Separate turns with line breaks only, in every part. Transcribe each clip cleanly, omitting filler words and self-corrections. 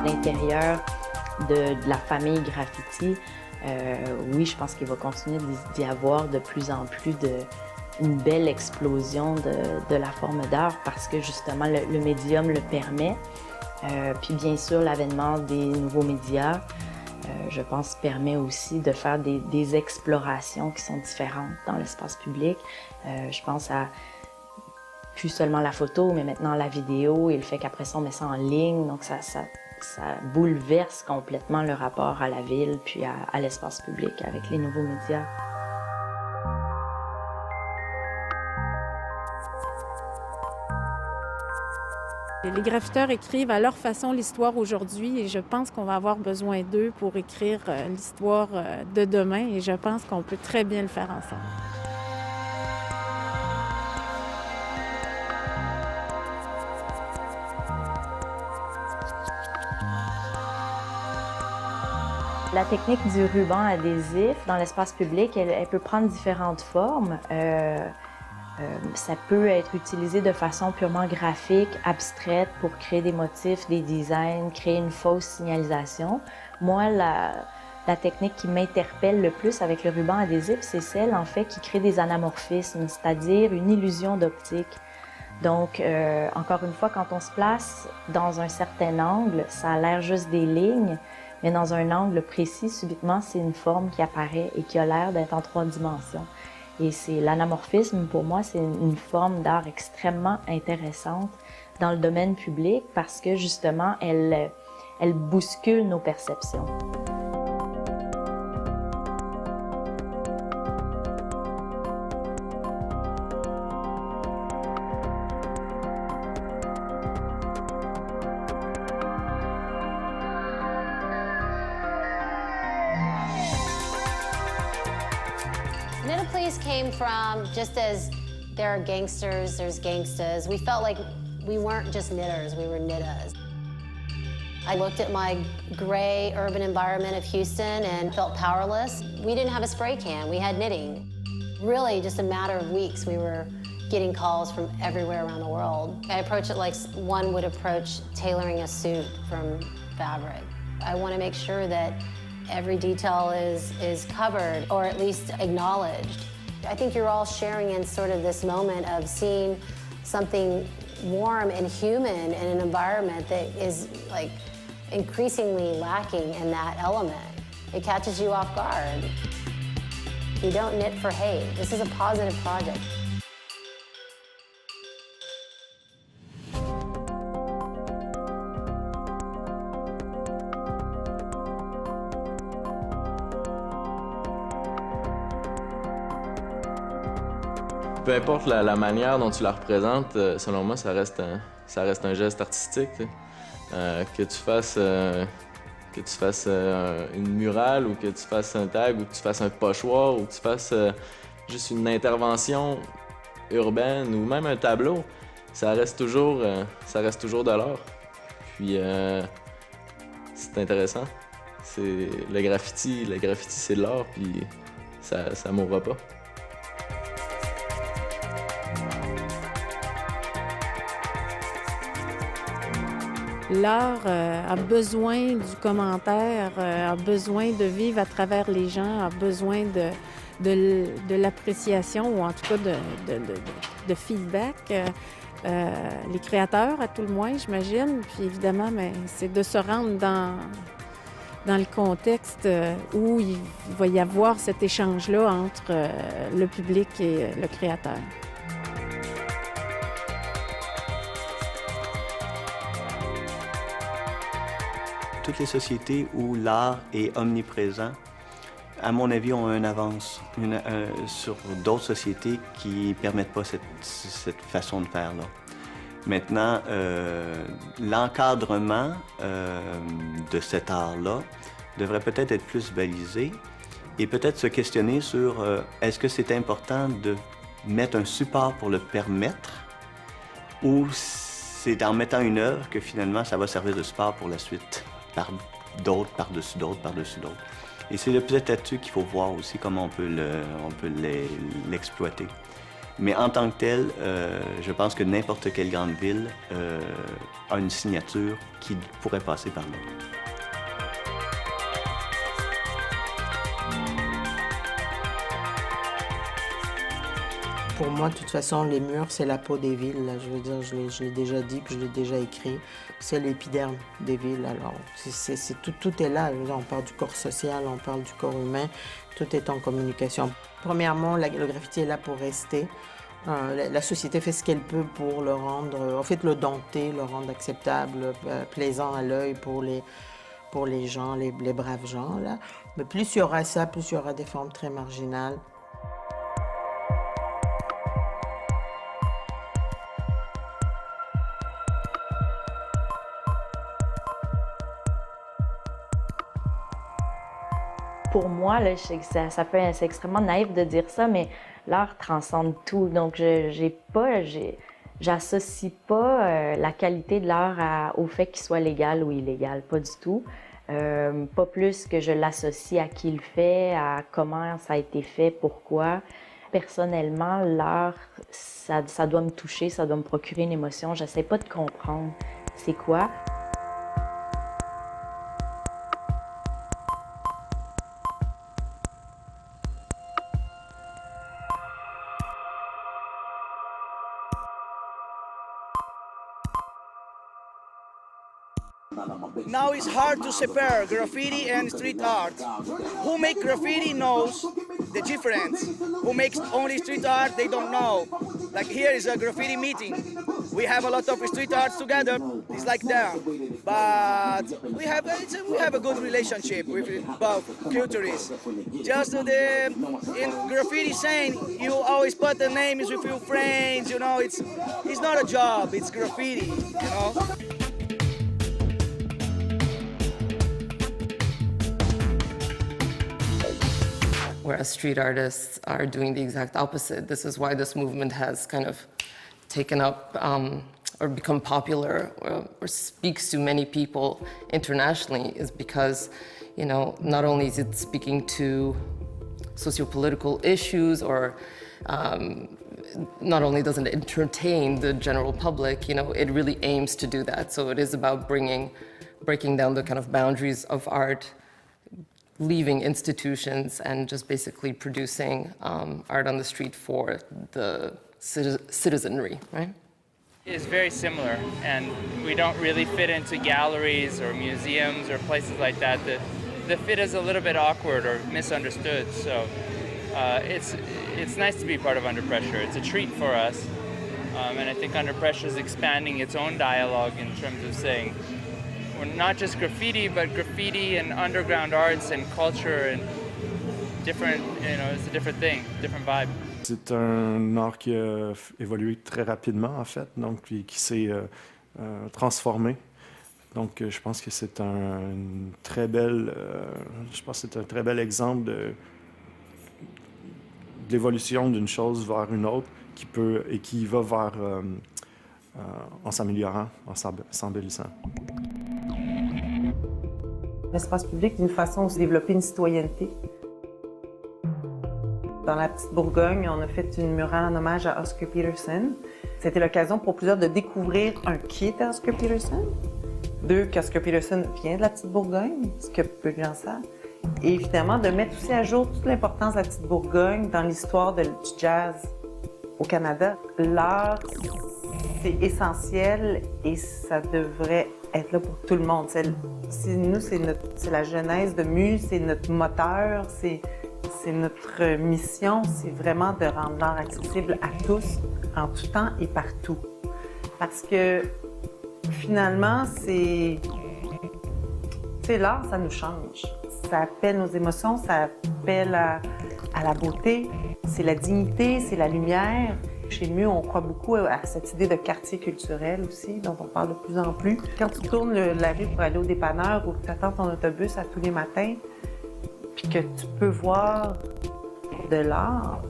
l'intérieur de la famille graffiti, oui, je pense qu'il va continuer d'y avoir de plus en plus une belle explosion de la forme d'art parce que justement le médium le permet. Puis bien sûr, l'avènement des nouveaux médias, je pense, permet aussi de faire des explorations qui sont différentes dans l'espace public. Je pense à plus seulement la photo, mais maintenant la vidéo et le fait qu'après ça, on met ça en ligne. Donc ça bouleverse complètement le rapport à la ville puis à l'espace public avec les nouveaux médias.
Les graffiteurs écrivent à leur façon l'histoire aujourd'hui et je pense qu'on va avoir besoin d'eux pour écrire l'histoire de demain et je pense qu'on peut très bien le faire ensemble.
La technique du ruban adhésif dans l'espace public, elle peut prendre différentes formes. Ça peut être utilisé de façon purement graphique, abstraite, pour créer des motifs, des designs, créer une fausse signalisation. Moi, la technique qui m'interpelle le plus avec le ruban adhésif, c'est celle, en fait, qui crée des anamorphismes, c'est-à-dire une illusion d'optique. Donc, encore une fois, quand on se place dans un certain angle, ça a l'air juste des lignes, mais dans un angle précis, subitement, c'est une forme qui apparaît et qui a l'air d'être en 3 dimensions. Et l'anamorphisme, pour moi, c'est une forme d'art extrêmement intéressante dans le domaine public parce que, justement, elle bouscule nos perceptions.
Knitta Please came from, just as there are gangsters, there's gangstas, we felt like we weren't just knitters, we were knittas. I looked at my gray urban environment of Houston and felt powerless. We didn't have a spray can, we had knitting. Really, just a matter of weeks, we were getting calls from everywhere around the world. I approach it like one would approach tailoring a suit from fabric. I want to make sure that every detail is covered or at least acknowledged. I think you're all sharing in sort of this moment of seeing something warm and human in an environment that is like increasingly lacking in that element. It catches you off guard. You don't knit for hate. This is a positive project.
Peu importe la manière dont tu la représentes, selon moi, ça reste un geste artistique. Que tu fasses une murale ou que tu fasses un tag ou que tu fasses un pochoir ou que tu fasses juste une intervention urbaine ou même un tableau, ça reste toujours de l'art. Puis c'est intéressant. Le graffiti, c'est de l'art, puis ça mourra pas.
L'art a besoin du commentaire, a besoin de vivre à travers les gens, a besoin de l'appréciation ou en tout cas de feedback. Les créateurs, à tout le moins, j'imagine. Puis évidemment, c'est de se rendre dans le contexte où il va y avoir cet échange-là entre le public et le créateur.
Toutes les sociétés où l'art est omniprésent, à mon avis, ont une avance sur d'autres sociétés qui ne permettent pas cette façon de faire-là. Maintenant, l'encadrement de cet art-là devrait peut-être être plus balisé et peut-être se questionner sur est-ce que c'est important de mettre un support pour le permettre ou c'est en mettant une œuvre que finalement ça va servir de support pour la suite. Par d'autres, par-dessus d'autres, par-dessus d'autres. Et c'est peut-être là-dessus qu'il faut voir aussi comment on peut l'exploiter. Mais en tant que tel, je pense que n'importe quelle grande ville a une signature qui pourrait passer par là.
Pour moi, de toute façon, les murs, c'est la peau des villes. Là. Je veux dire, je l'ai déjà dit, puis je l'ai déjà écrit. C'est l'épiderme des villes. Alors, tout est là. On parle du corps social, on parle du corps humain. Tout est en communication. Premièrement, le graffiti est là pour rester. La société fait ce qu'elle peut pour le rendre, en fait, le dompter, le rendre acceptable, plaisant à l'œil pour les gens, les braves gens. Là. Mais plus il y aura ça, plus il y aura des formes très marginales.
Pour moi, là, je sais que c'est extrêmement naïf de dire ça, mais l'art transcende tout. Donc, j'associe pas la qualité de l'art au fait qu'il soit légal ou illégal, pas du tout. Pas plus que je l'associe à qui le fait, à comment ça a été fait, pourquoi. Personnellement, l'art, ça doit me toucher, ça doit me procurer une émotion. J'essaie pas de comprendre c'est quoi.
Now it's hard to separate graffiti and street art. Who makes graffiti knows the difference. Who makes only street art, they don't know. Like here is a graffiti meeting. We have a lot of street art together. It's like that. But we have a good relationship with both cultures. Just in graffiti scene, you always put the names with your friends. You know, it's not a job. It's graffiti. You know.
Whereas street artists are doing the exact opposite. This is why this movement has kind of taken up or become popular or speaks to many people internationally, is because, you know, not only is it speaking to socio-political issues, or not only doesn't it entertain the general public, you know, it really aims to do that. So it is about breaking down the kind of boundaries of art, leaving institutions and just basically producing art on the street for the citizenry, right?
It's very similar, and we don't really fit into galleries or museums or places like that. The fit is a little bit awkward or misunderstood, so it's nice to be part of Under Pressure. It's a treat for us, and I think Under Pressure is expanding its own dialogue in terms of saying, not just graffiti, but graffiti and underground arts and culture and different, you know, it's a different thing, different vibe.
C'est un art qui a évolué très rapidement, en fait, donc qui s'est transformé. Donc, je pense que c'est un très bel exemple de l'évolution d'une chose vers une autre qui va vers en s'améliorant, en s'embellissant.
L'espace public, d'une façon de développer une citoyenneté. Dans la petite Bourgogne, on a fait une murale en hommage à Oscar Peterson. C'était l'occasion pour plusieurs de découvrir, qui était Oscar Peterson, qu'Oscar Peterson vient de la petite Bourgogne, ce que peu de gens savent, et finalement de mettre aussi à jour toute l'importance de la petite Bourgogne dans l'histoire du jazz au Canada. L'art, c'est essentiel et ça devrait être là pour tout le monde. Nous, c'est la genèse de Muse, c'est notre moteur, c'est notre mission, c'est vraiment de rendre l'art accessible à tous, en tout temps et partout. Parce que finalement, l'art, ça nous change. Ça appelle nos émotions, ça appelle à la beauté, c'est la dignité, c'est la lumière. Chez Mu, on croit beaucoup à cette idée de quartier culturel aussi, dont on parle de plus en plus. Quand tu tournes la rue pour aller au dépanneur ou que tu attends ton autobus à tous les matins, puis que tu peux voir de l'art,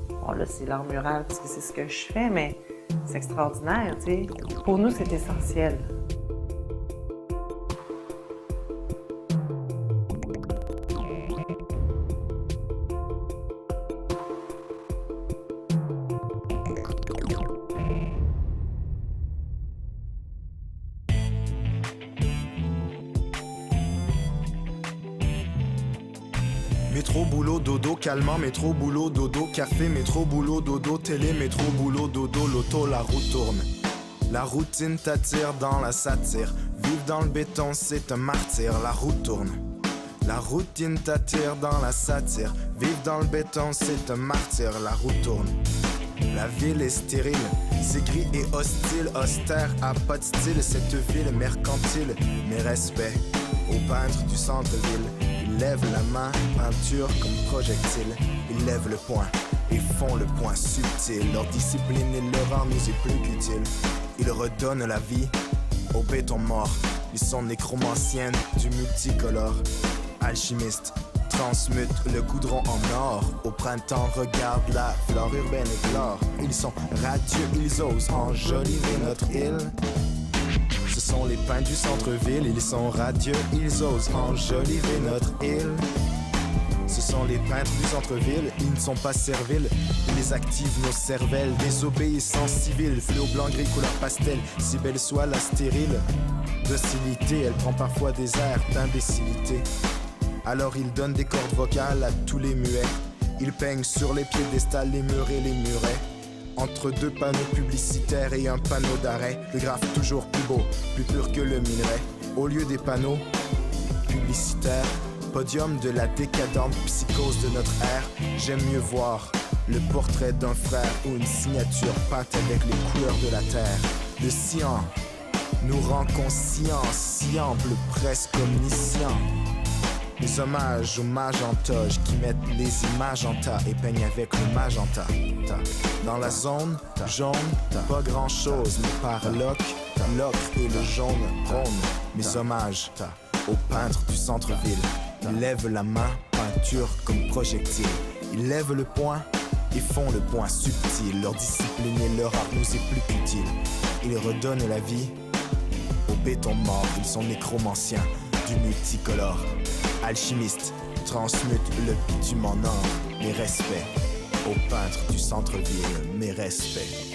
bon là c'est l'art mural parce que c'est ce que je fais, mais c'est extraordinaire, tu sais. Pour nous, c'est essentiel.
Métro, boulot, dodo, calmant, métro, boulot, dodo, café, métro, boulot, dodo, télé, métro, boulot, dodo, loto, la roue tourne. La routine t'attire dans la satire. Vivre dans le béton, c'est un martyr, la roue tourne. La routine t'attire dans la satire. Vivre dans le béton, c'est un martyr, la roue tourne. La ville est stérile, c'est gris et hostile, austère, a pas de style, cette ville mercantile. Mes respects aux peintres du centre-ville. Ils lèvent la main, peinture comme projectile. Ils lèvent le poing et font le point subtil. Leur discipline et leur art nous est plus qu'utile. Ils redonnent la vie au béton mort. Ils sont nécromanciennes du multicolore. Alchimistes transmutent le goudron en or. Au printemps, regarde la flore urbaine éclore. Ils sont radieux, ils osent enjoliver notre île. Ce sont les peintres du centre-ville. Ils sont radieux, ils osent enjoliver notre île. Ce sont les peintres du centre-ville, ils ne sont pas serviles. Ils activent nos cervelles, désobéissance civile. Fléau blanc, gris, couleur pastel, si belle soit la stérile docilité, elle prend parfois des airs d'imbécilité. Alors ils donnent des cordes vocales à tous les muets. Ils peignent sur les piédestals, les murs et les murets. Entre deux panneaux publicitaires et un panneau d'arrêt, le graphe toujours plus beau, plus pur que le minerai. Au lieu des panneaux publicitaires, podium de la décadente psychose de notre ère, j'aime mieux voir le portrait d'un frère ou une signature peinte avec les couleurs de la terre. Le cyan nous rend conscients, semble presque omniscient. Les hommages aux magentoges qui mettent les images en tas et peignent avec le magenta. Dans la zone jaune, pas grand chose, mais par l'ocre et le jaune rône. Mes hommages aux peintres du centre-ville. Ils lèvent la main, peinture comme projectile. Ils lèvent le poing et font le point subtil. Leur discipline et leur art nous est plus qu'utile. Ils redonnent la vie au béton mort. Ils sont nécromanciens du multicolore. Alchimistes transmutent le bitume en or. Mes respects aux peintres du centre-ville. Mes respects.